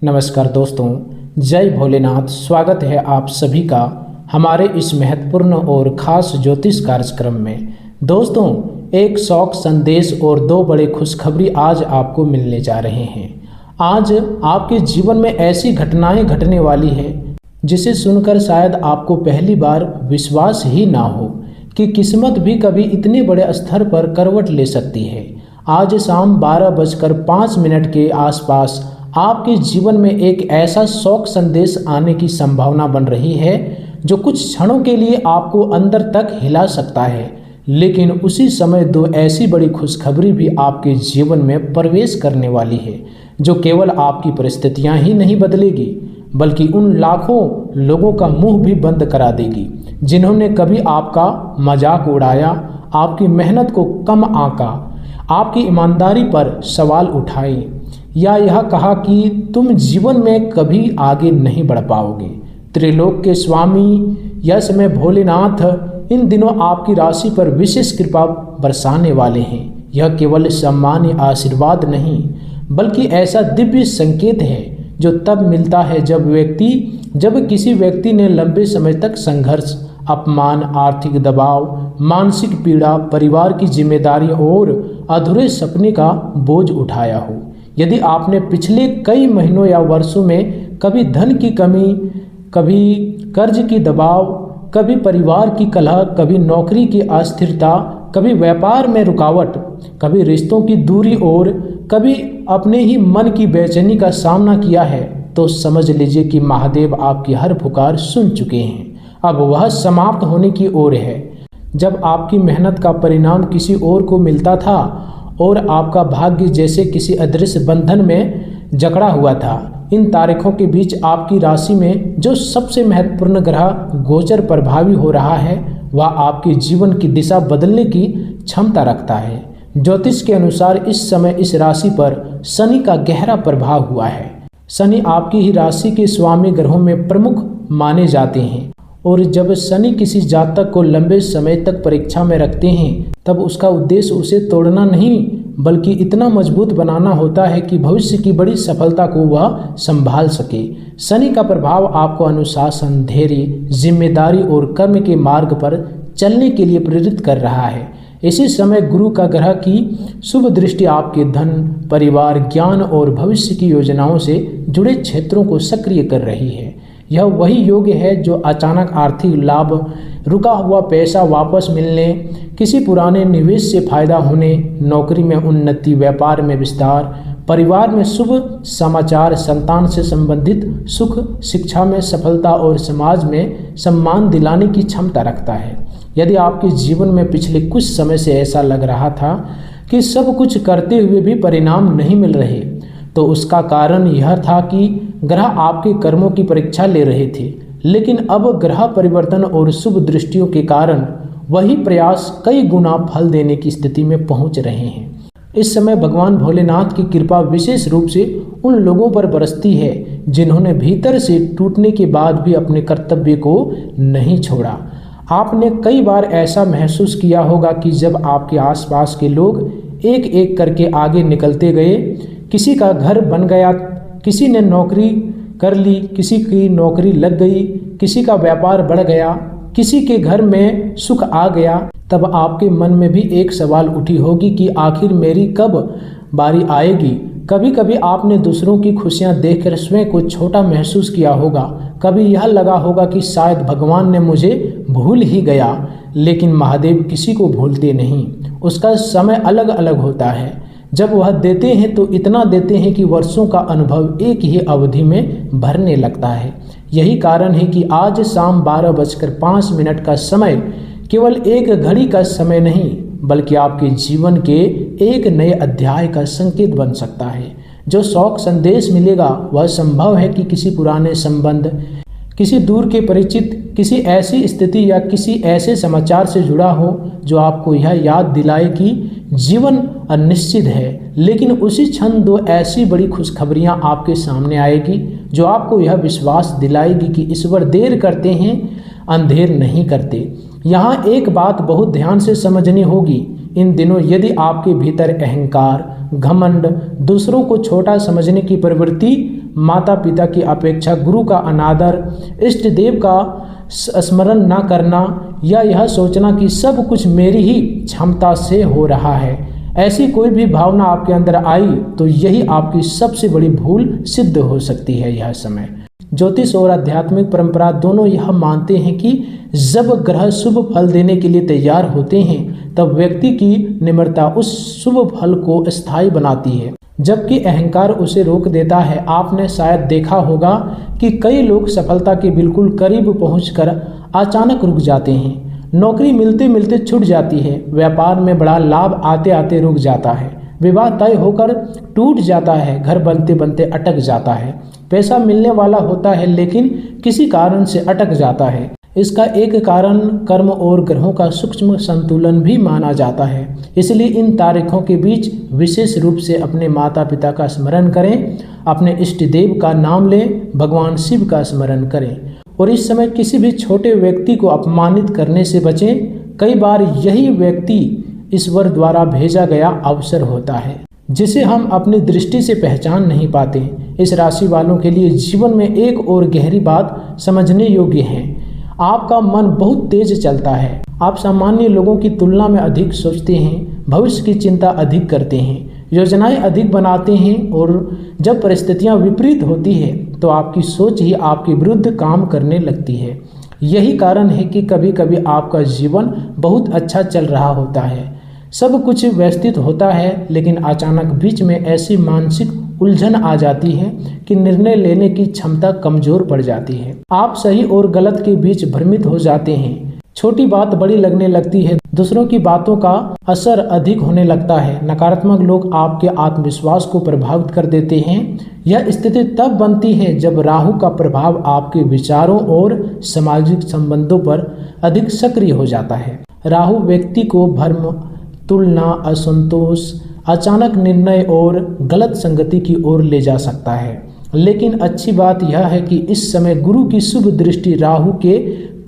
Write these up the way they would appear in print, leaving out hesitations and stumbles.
नमस्कार दोस्तों, जय भोलेनाथ। स्वागत है आप सभी का हमारे इस महत्वपूर्ण और ख़ास ज्योतिष कार्यक्रम में। दोस्तों, एक शौक संदेश और दो बड़े खुशखबरी आज आपको मिलने जा रहे हैं। आज आपके जीवन में ऐसी घटनाएं घटने वाली है जिसे सुनकर शायद आपको पहली बार विश्वास ही ना हो कि किस्मत भी कभी इतने बड़े स्तर पर करवट ले सकती है। आज शाम 12:05 के आसपास आपके जीवन में एक ऐसा शौक संदेश आने की संभावना बन रही है जो कुछ क्षणों के लिए आपको अंदर तक हिला सकता है, लेकिन उसी समय दो ऐसी बड़ी खुशखबरी भी आपके जीवन में प्रवेश करने वाली है जो केवल आपकी परिस्थितियां ही नहीं बदलेगी बल्कि उन लाखों लोगों का मुंह भी बंद करा देगी जिन्होंने कभी आपका मजाक उड़ाया, आपकी मेहनत को कम आंका, आपकी ईमानदारी पर सवाल उठाए या यह कहा कि तुम जीवन में कभी आगे नहीं बढ़ पाओगे। त्रिलोक के स्वामी यश में भोलेनाथ इन दिनों आपकी राशि पर विशेष कृपा बरसाने वाले हैं। यह केवल सामान्य आशीर्वाद नहीं बल्कि ऐसा दिव्य संकेत है जो तब मिलता है जब किसी व्यक्ति ने लंबे समय तक संघर्ष, अपमान, आर्थिक दबाव, मानसिक पीड़ा, परिवार की जिम्मेदारी और अधूरे सपने का बोझ उठाया हो। यदि आपने पिछले कई महीनों या वर्षों में कभी धन की कमी, कभी कर्ज की दबाव, कभी परिवार की कलह, कभी नौकरी की अस्थिरता, कभी व्यापार में रुकावट, कभी रिश्तों की दूरी और कभी अपने ही मन की बेचैनी का सामना किया है, तो समझ लीजिए कि महादेव आपकी हर पुकार सुन चुके हैं। अब वह समाप्त होने की ओर है। जब आपकी मेहनत का परिणाम किसी और को मिलता था और आपका भाग्य जैसे किसी अदृश्य बंधन में जकड़ा हुआ था, इन तारीखों के बीच आपकी राशि में जो सबसे महत्वपूर्ण ग्रह गोचर प्रभावी हो रहा है वह आपके जीवन की दिशा बदलने की क्षमता रखता है। ज्योतिष के अनुसार इस समय इस राशि पर शनि का गहरा प्रभाव हुआ है। शनि आपकी ही राशि के स्वामी ग्रहों में प्रमुख माने जाते हैं और जब शनि किसी जातक को लंबे समय तक परीक्षा में रखते हैं तब उसका उद्देश्य उसे तोड़ना नहीं बल्कि इतना मजबूत बनाना होता है कि भविष्य की बड़ी सफलता को वह संभाल सके। शनि का प्रभाव आपको अनुशासन, धैर्य, जिम्मेदारी और कर्म के मार्ग पर चलने के लिए प्रेरित कर रहा है। इसी समय गुरु का ग्रह की शुभ दृष्टि आपके धन, परिवार, ज्ञान और भविष्य की योजनाओं से जुड़े क्षेत्रों को सक्रिय कर रही है। यह वही योग है जो अचानक आर्थिक लाभ, रुका हुआ पैसा वापस मिलने, किसी पुराने निवेश से फायदा होने, नौकरी में उन्नति, व्यापार में विस्तार, परिवार में शुभ समाचार, संतान से संबंधित सुख, शिक्षा में सफलता और समाज में सम्मान दिलाने की क्षमता रखता है। यदि आपके जीवन में पिछले कुछ समय से ऐसा लग रहा था कि सब कुछ करते हुए भी परिणाम नहीं मिल रहे, तो उसका कारण यह था कि ग्रह आपके कर्मों की परीक्षा ले रहे थे। लेकिन अब ग्रह परिवर्तन और शुभ दृष्टियों के कारण वही प्रयास कई गुना फल देने की स्थिति में पहुंच रहे हैं। इस समय भगवान भोलेनाथ की कृपा विशेष रूप से उन लोगों पर बरसती है जिन्होंने भीतर से टूटने के बाद भी अपने कर्तव्य को नहीं छोड़ा। आपने कई बार ऐसा महसूस किया होगा कि जब आपके आसपास के लोग एक एक करके आगे निकलते गए, किसी का घर बन गया, किसी ने नौकरी कर ली, किसी की नौकरी लग गई, किसी का व्यापार बढ़ गया, किसी के घर में सुख आ गया, तब आपके मन में भी एक सवाल उठी होगी कि आखिर मेरी कब बारी आएगी। कभी कभी आपने दूसरों की खुशियां देखकर स्वयं को छोटा महसूस किया होगा। कभी यह लगा होगा कि शायद भगवान ने मुझे भूल ही गया, लेकिन महादेव किसी को भूलते नहीं। उसका समय अलग अलग होता है। जब वह देते हैं तो इतना देते हैं कि वर्षों का अनुभव एक ही अवधि में भरने लगता है। यही कारण है कि आज शाम 12:05 का समय केवल एक घड़ी का समय नहीं बल्कि आपके जीवन के एक नए अध्याय का संकेत बन सकता है। जो शौक संदेश मिलेगा वह संभव है कि किसी पुराने संबंध, किसी दूर के परिचित, किसी ऐसी स्थिति या किसी ऐसे समाचार से जुड़ा हो जो आपको यह याद दिलाए कि जीवन अनिश्चित है। लेकिन उसी क्षण दो ऐसी बड़ी खुशखबरियां आपके सामने आएगी जो आपको यह विश्वास दिलाएगी कि ईश्वर देर करते हैं, अंधेर नहीं करते। यहाँ एक बात बहुत ध्यान से समझनी होगी। इन दिनों यदि आपके भीतर अहंकार, घमंड, दूसरों को छोटा समझने की प्रवृत्ति माता पिता की अपेक्षा, गुरु का अनादर, इष्ट देव का स्मरण न करना या यह सोचना कि सब कुछ मेरी ही क्षमता से हो रहा है, ऐसी कोई भी भावना आपके अंदर आई तो यही आपकी सबसे बड़ी भूल सिद्ध हो सकती है। यह समय ज्योतिष और आध्यात्मिक परंपरा दोनों यह मानते हैं कि जब ग्रह शुभ फल देने के लिए तैयार होते हैं तब व्यक्ति की निम्रता उस शुभ फल को स्थायी बनाती है, जबकि अहंकार उसे रोक देता है। आपने शायद देखा होगा कि कई लोग सफलता के बिल्कुल करीब पहुंचकर अचानक रुक जाते हैं। नौकरी मिलते मिलते छूट जाती है, व्यापार में बड़ा लाभ आते आते रुक जाता है, विवाह तय होकर टूट जाता है, घर बनते बनते अटक जाता है, पैसा मिलने वाला होता है लेकिन किसी कारण से अटक जाता है। इसका एक कारण कर्म और ग्रहों का सूक्ष्म संतुलन भी माना जाता है। इसलिए इन तारीखों के बीच विशेष रूप से अपने माता पिता का स्मरण करें, अपने इष्ट देव का नाम लें, भगवान शिव का स्मरण करें और इस समय किसी भी छोटे व्यक्ति को अपमानित करने से बचें। कई बार यही व्यक्ति ईश्वर द्वारा भेजा गया अवसर होता है जिसे हम अपनी दृष्टि से पहचान नहीं पाते। इस राशि वालों के लिए जीवन में एक और गहरी बात समझने योग्य है। आपका मन बहुत तेज चलता है, आप सामान्य लोगों की तुलना में अधिक सोचते हैं, भविष्य की चिंता अधिक करते हैं, योजनाएं अधिक बनाते हैं और जब परिस्थितियां विपरीत होती है तो आपकी सोच ही आपके विरुद्ध काम करने लगती है। यही कारण है कि कभी कभी आपका जीवन बहुत अच्छा चल रहा होता है, सब कुछ व्यवस्थित होता है, लेकिन अचानक बीच में ऐसी मानसिक उलझन आ जाती है कि निर्णय लेने की क्षमता कमजोर पड़ जाती है। आप सही और गलत के बीच भ्रमित हो जाते हैं, छोटी बात बड़ी लगने लगती है, दूसरों की बातों का असर अधिक होने लगता है। नकारात्मक लोग आपके आत्मविश्वास को प्रभावित कर देते हैं। यह स्थिति तब बनती है जब राहु का प्रभाव आपके विचारों और सामाजिक संबंधों पर अधिक सक्रिय हो जाता है। राहु व्यक्ति को भ्रम, तुलना, असंतोष, अचानक निर्णय और गलत संगति की ओर ले जा सकता है। लेकिन अच्छी बात यह है कि इस समय गुरु की शुभ दृष्टि राहु के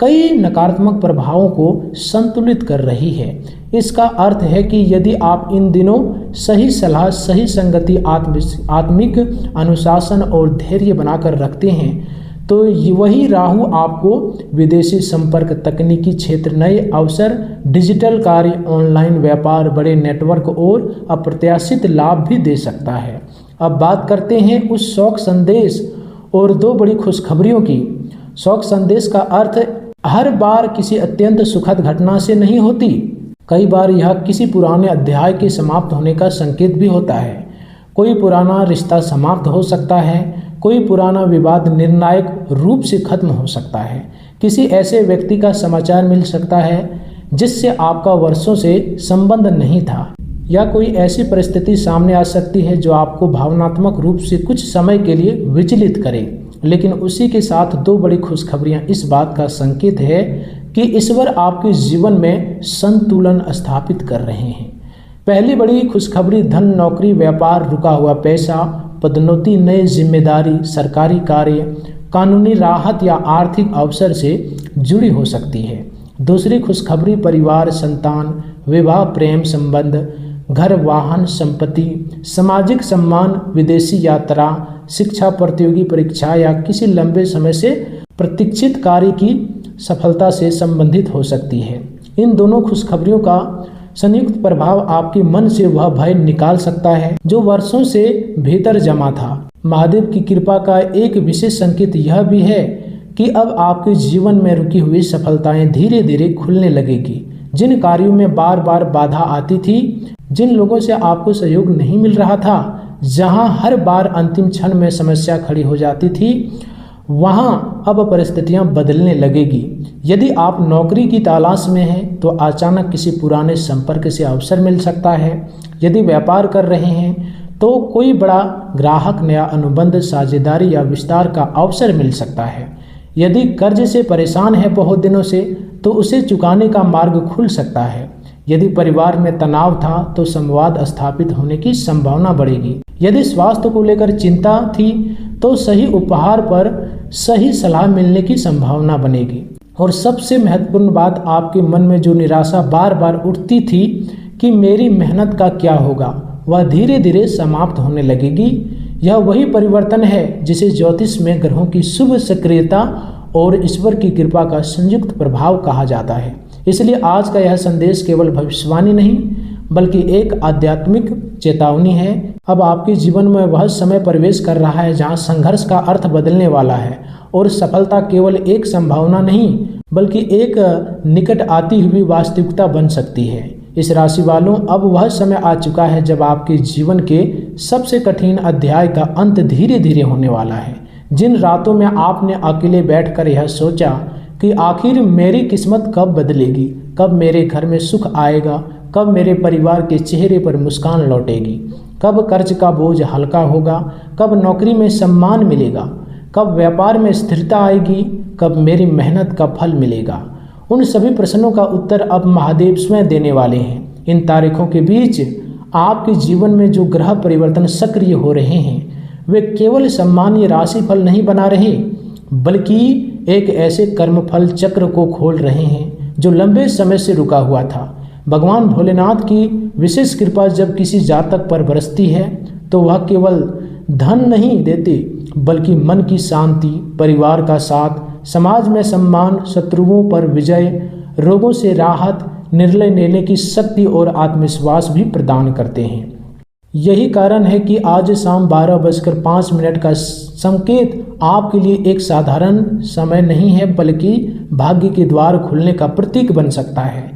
कई नकारात्मक प्रभावों को संतुलित कर रही है। इसका अर्थ है कि यदि आप इन दिनों सही सलाह, सही संगति, आत्मिक अनुशासन और धैर्य बनाकर रखते हैं तो वही राहु आपको विदेशी संपर्क, तकनीकी क्षेत्र, नए अवसर, डिजिटल कार्य, ऑनलाइन व्यापार, बड़े नेटवर्क और अप्रत्याशित लाभ भी दे सकता है। अब बात करते हैं उस शौक संदेश और दो बड़ी खुशखबरियों की। शौक संदेश का अर्थ हर बार किसी अत्यंत सुखद घटना से नहीं होती, कई बार यह किसी पुराने अध्याय के समाप्त होने का संकेत भी होता है। कोई पुराना रिश्ता समाप्त हो सकता है, कोई पुराना विवाद निर्णायक रूप से खत्म हो सकता है, किसी ऐसे व्यक्ति का समाचार मिल सकता है जिससे आपका वर्षों से संबंध नहीं था, या कोई ऐसी परिस्थिति सामने आ सकती है जो आपको भावनात्मक रूप से कुछ समय के लिए विचलित करे। लेकिन उसी के साथ दो बड़ी खुशखबरियां इस बात का संकेत है कि ईश्वर आपके जीवन में संतुलन स्थापित कर रहे हैं। पहली बड़ी खुशखबरी धन, नौकरी, व्यापार, रुका हुआ पैसा, पदोन्नति, नई जिम्मेदारी, सरकारी कार्य, कानूनी राहत या आर्थिक अवसर से जुड़ी हो सकती है। दूसरी खुशखबरी परिवार, संतान, विवाह, प्रेम संबंध, घर, वाहन, संपत्ति, सामाजिक सम्मान, विदेशी यात्रा, शिक्षा, प्रतियोगी परीक्षा या किसी लंबे समय से प्रतीक्षित कार्य की सफलता से संबंधित हो सकती है। इन दोनों खुशखबरियों का संयुक्त प्रभाव आपके मन से वह भय निकाल सकता है जो वर्षों से भीतर जमा था। महादेव की कृपा का एक विशेष संकेत यह भी है कि अब आपके जीवन में रुकी हुई सफलताएं धीरे धीरे खुलने लगेगी। जिन कार्यों में बार बार बाधा आती थी, जिन लोगों से आपको सहयोग नहीं मिल रहा था, जहां हर बार अंतिम क्षण में समस्या खड़ी हो जाती थी, वहां अब परिस्थितियां बदलने लगेगी। यदि आप नौकरी की तलाश में हैं तो अचानक किसी पुराने संपर्क से अवसर मिल सकता है। यदि व्यापार कर रहे हैं तो कोई बड़ा ग्राहक, नया अनुबंध, साझेदारी या विस्तार का अवसर मिल सकता है। यदि कर्ज से परेशान है बहुत दिनों से तो उसे चुकाने का मार्ग खुल सकता है। यदि परिवार में तनाव था तो संवाद स्थापित होने की संभावना बढ़ेगी। यदि स्वास्थ्य को लेकर चिंता थी तो सही उपहार पर सही सलाह मिलने की संभावना बनेगी। और सबसे महत्वपूर्ण बात, आपके मन में जो निराशा बार बार उठती थी कि मेरी मेहनत का क्या होगा, वह धीरे धीरे समाप्त होने लगेगी। यह वही परिवर्तन है जिसे ज्योतिष में ग्रहों की शुभ सक्रियता और ईश्वर की कृपा का संयुक्त प्रभाव कहा जाता है। इसलिए आज का यह संदेश केवल भविष्यवाणी नहीं बल्कि एक आध्यात्मिक चेतावनी है। अब आपके जीवन में वह समय प्रवेश कर रहा है जहां संघर्ष का अर्थ बदलने वाला है और सफलता केवल एक संभावना नहीं बल्कि एक निकट आती हुई वास्तविकता बन सकती है। इस राशि वालों, अब वह समय आ चुका है जब आपके जीवन के सबसे कठिन अध्याय का अंत धीरे धीरे होने वाला है। जिन रातों में आपने अकेले बैठकर यह सोचा कि आखिर मेरी किस्मत कब बदलेगी, कब मेरे घर में सुख आएगा, कब मेरे परिवार के चेहरे पर मुस्कान लौटेगी, कब कर्ज का बोझ हल्का होगा, कब नौकरी में सम्मान मिलेगा, कब व्यापार में स्थिरता आएगी, कब मेरी मेहनत का फल मिलेगा, उन सभी प्रश्नों का उत्तर अब महादेव स्वयं देने वाले हैं। इन तारीखों के बीच आपके जीवन में जो ग्रह परिवर्तन सक्रिय हो रहे हैं वे केवल सामान्य राशिफल नहीं बना रहे बल्कि एक ऐसे कर्मफल चक्र को खोल रहे हैं जो लंबे समय से रुका हुआ था। भगवान भोलेनाथ की विशेष कृपा जब किसी जातक पर बरसती है तो वह केवल धन नहीं देते बल्कि मन की शांति, परिवार का साथ, समाज में सम्मान, शत्रुओं पर विजय, रोगों से राहत, निर्णय लेने की शक्ति और आत्मविश्वास भी प्रदान करते हैं। यही कारण है कि आज शाम 12:05 का संकेत आपके लिए एक साधारण समय नहीं है बल्कि भाग्य के द्वार खुलने का प्रतीक बन सकता है।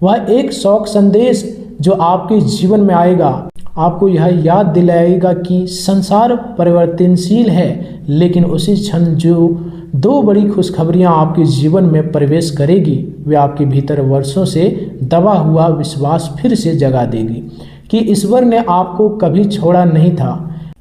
वह एक शौक संदेश जो आपके जीवन में आएगा आपको यह याद दिलाएगा कि संसार परिवर्तनशील है, लेकिन उसी क्षण जो दो बड़ी खुशखबरियां आपके जीवन में प्रवेश करेगी वे आपके भीतर वर्षों से दबा हुआ विश्वास फिर से जगा देगी कि ईश्वर ने आपको कभी छोड़ा नहीं था।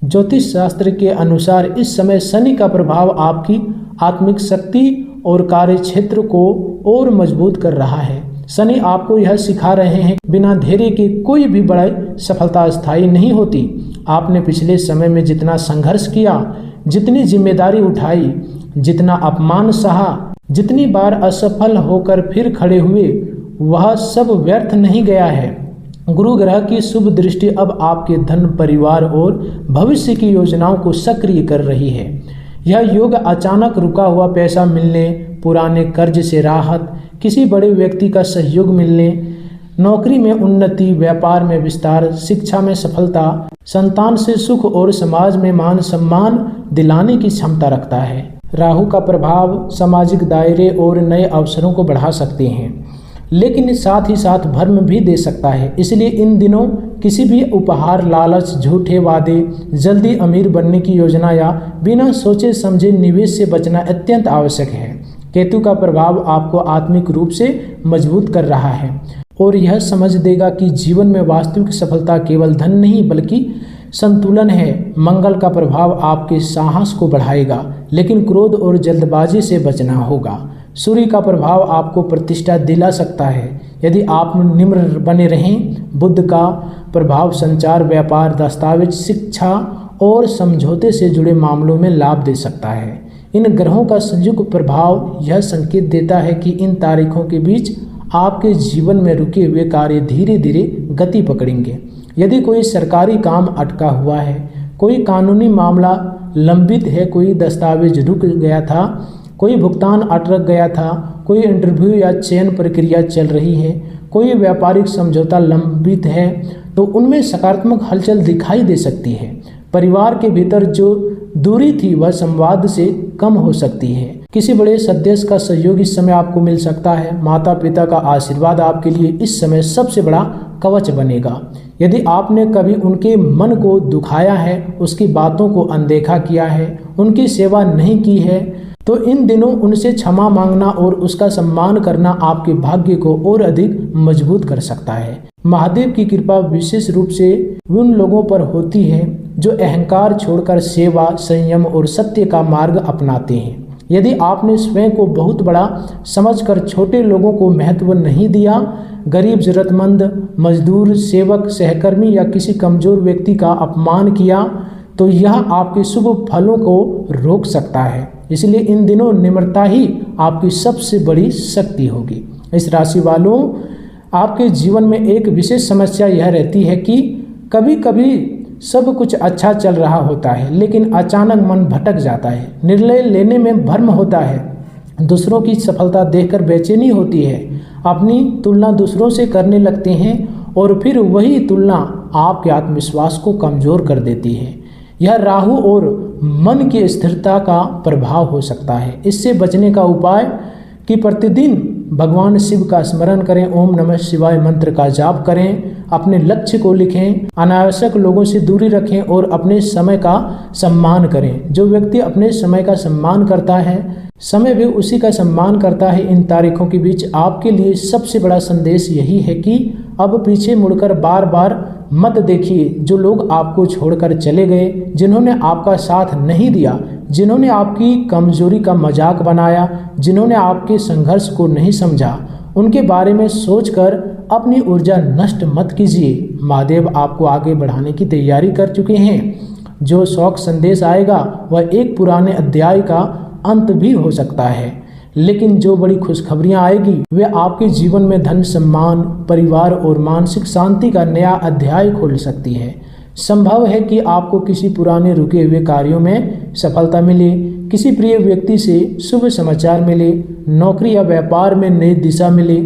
ज्योतिष शास्त्र के अनुसार इस समय शनि का प्रभाव आपकी आत्मिक शक्ति और कार्य क्षेत्र को और मजबूत कर रहा है। शनि आपको यह सिखा रहे हैं बिना धैर्य के कोई भी बड़ी सफलता स्थायी नहीं होती। आपने पिछले समय में जितना संघर्ष किया, जितनी जिम्मेदारी उठाई, जितना अपमान सहा, जितनी बार असफल होकर फिर खड़े हुए, वह सब व्यर्थ नहीं गया है। गुरु ग्रह की शुभ दृष्टि अब आपके धन, परिवार और भविष्य की योजनाओं को सक्रिय कर रही है। यह योग अचानक रुका हुआ पैसा मिलने, पुराने कर्ज से राहत, किसी बड़े व्यक्ति का सहयोग मिलने, नौकरी में उन्नति, व्यापार में विस्तार, शिक्षा में सफलता, संतान से सुख और समाज में मान सम्मान दिलाने की क्षमता रखता है। राहु का प्रभाव सामाजिक दायरे और नए अवसरों को बढ़ा सकते हैं, लेकिन साथ ही साथ भ्रम भी दे सकता है। इसलिए इन दिनों किसी भी उपहार, लालच, झूठे वादे, जल्दी अमीर बनने की योजना या बिना सोचे समझे निवेश से बचना अत्यंत आवश्यक है। केतु का प्रभाव आपको आत्मिक रूप से मजबूत कर रहा है और यह समझ देगा कि जीवन में वास्तविक सफलता केवल धन नहीं बल्कि संतुलन है। मंगल का प्रभाव आपके साहस को बढ़ाएगा, लेकिन क्रोध और जल्दबाजी से बचना होगा। सूर्य का प्रभाव आपको प्रतिष्ठा दिला सकता है यदि आप निम्र बने रहें। बुध का प्रभाव संचार, व्यापार, दस्तावेज, शिक्षा और समझौते से जुड़े मामलों में लाभ दे सकता है। इन ग्रहों का संयुक्त प्रभाव यह संकेत देता है कि इन तारीखों के बीच आपके जीवन में रुके हुए कार्य धीरे धीरे गति पकड़ेंगे। यदि कोई सरकारी काम अटका हुआ है, कोई कानूनी मामला लंबित है, कोई दस्तावेज रुक गया था, कोई भुगतान अटक गया था, कोई इंटरव्यू या चयन प्रक्रिया चल रही है, कोई व्यापारिक समझौता लंबित है, तो उनमें सकारात्मक हलचल दिखाई दे सकती है। परिवार के भीतर जो दूरी थी वह संवाद से कम हो सकती है। किसी बड़े सदस्य का सहयोग इस समय आपको मिल सकता है। माता पिता का आशीर्वाद आपके लिए इस समय सबसे बड़ा कवच बनेगा। यदि आपने कभी उनके मन को दुखाया है, उसकी बातों को अनदेखा किया है, उनकी सेवा नहीं की है, तो इन दिनों उनसे क्षमा मांगना और उसका सम्मान करना आपके भाग्य को और अधिक मजबूत कर सकता है। महादेव की कृपा विशेष रूप से उन लोगों पर होती है जो अहंकार छोड़कर सेवा, संयम और सत्य का मार्ग अपनाते हैं। यदि आपने स्वयं को बहुत बड़ा समझकर छोटे लोगों को महत्व नहीं दिया, गरीब, जरूरतमंद, मजदूर, सेवक, सहकर्मी या किसी कमजोर व्यक्ति का अपमान किया, तो यह आपके शुभ फलों को रोक सकता है। इसलिए इन दिनों निम्रता ही आपकी सबसे बड़ी शक्ति होगी। इस राशि वालों, आपके जीवन में एक विशेष समस्या यह रहती है कि कभी कभी सब कुछ अच्छा चल रहा होता है, लेकिन अचानक मन भटक जाता है, निर्णय लेने में भ्रम होता है, दूसरों की सफलता देखकर बेचैनी होती है, अपनी तुलना दूसरों से करने लगते हैं और फिर वही तुलना आपके आत्मविश्वास को कमज़ोर कर देती है। यह राहु और मन की स्थिरता का प्रभाव हो सकता है। इससे बचने का उपाय कि प्रतिदिन भगवान शिव का स्मरण करें, ओम नमः शिवाय मंत्र का जाप करें, अपने लक्ष्य को लिखें, अनावश्यक लोगों से दूरी रखें और अपने समय का सम्मान करें। जो व्यक्ति अपने समय का सम्मान करता है, समय भी उसी का सम्मान करता है। इन तारीखों के बीच आपके लिए सबसे बड़ा संदेश यही है कि अब पीछे मुड़कर बार बार मत देखिए। जो लोग आपको छोड़कर चले गए, जिन्होंने आपका साथ नहीं दिया, जिन्होंने आपकी कमजोरी का मजाक बनाया, जिन्होंने आपके संघर्ष को नहीं समझा, उनके बारे में सोचकर अपनी ऊर्जा नष्ट मत कीजिए। महादेव आपको आगे बढ़ाने की तैयारी कर चुके हैं। जो शौक संदेश आएगा वह एक पुराने अध्याय का अंत भी हो सकता है, लेकिन जो बड़ी खुशखबरियां आएगी वे आपके जीवन में धन, सम्मान, परिवार और मानसिक शांति का नया अध्याय खोल सकती है। संभव है कि आपको किसी पुराने रुके हुए कार्यों में सफलता मिले, किसी प्रिय व्यक्ति से शुभ समाचार मिले, नौकरी या व्यापार में नई दिशा मिले,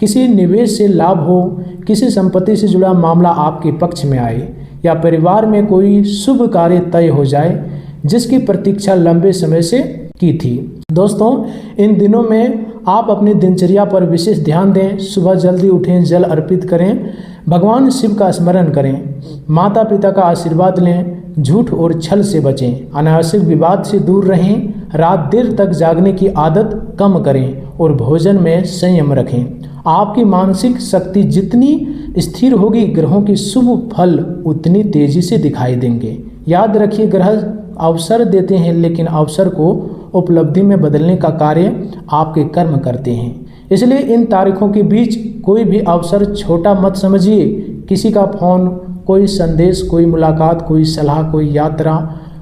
किसी निवेश से लाभ हो, किसी संपत्ति से जुड़ा मामला आपके पक्ष में आए, या परिवार में कोई शुभ कार्य तय हो जाए जिसकी प्रतीक्षा लंबे समय से की थी। दोस्तों, इन दिनों में आप अपनी दिनचर्या पर विशेष ध्यान दें। सुबह जल्दी उठें, जल अर्पित करें, भगवान शिव का स्मरण करें, माता पिता का आशीर्वाद लें, झूठ और छल से बचें, अनावश्यक विवाद से दूर रहें, रात देर तक जागने की आदत कम करें और भोजन में संयम रखें। आपकी मानसिक शक्ति जितनी स्थिर होगी, ग्रहों की शुभ फल उतनी तेजी से दिखाई देंगे। याद रखिए, ग्रह अवसर देते हैं, लेकिन अवसर को उपलब्धि में बदलने का कार्य आपके कर्म करते हैं। इसलिए इन तारीखों के बीच कोई भी अवसर छोटा मत समझिए। किसी का फोन, कोई संदेश, कोई मुलाकात, कोई सलाह, कोई यात्रा,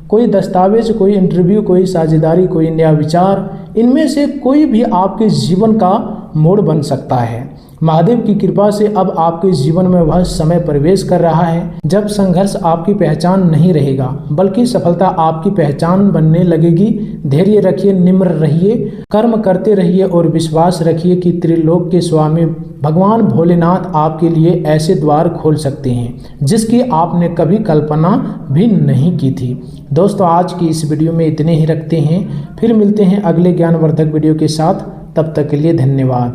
कोई दस्तावेज, कोई इंटरव्यू, कोई साझेदारी, कोई नया विचार, इनमें से कोई भी आपके जीवन का मोड़ बन सकता है। महादेव की कृपा से अब आपके जीवन में वह समय प्रवेश कर रहा है जब संघर्ष आपकी पहचान नहीं रहेगा, बल्कि सफलता आपकी पहचान बनने लगेगी। धैर्य रखिए, निम्र रहिए, कर्म करते रहिए और विश्वास रखिए कि त्रिलोक के स्वामी भगवान भोलेनाथ आपके लिए ऐसे द्वार खोल सकते हैं जिसकी आपने कभी कल्पना भी नहीं की थी। दोस्तों, आज की इस वीडियो में इतने ही रखते हैं। फिर मिलते हैं अगले ज्ञानवर्धक वीडियो के साथ। तब तक के लिए धन्यवाद।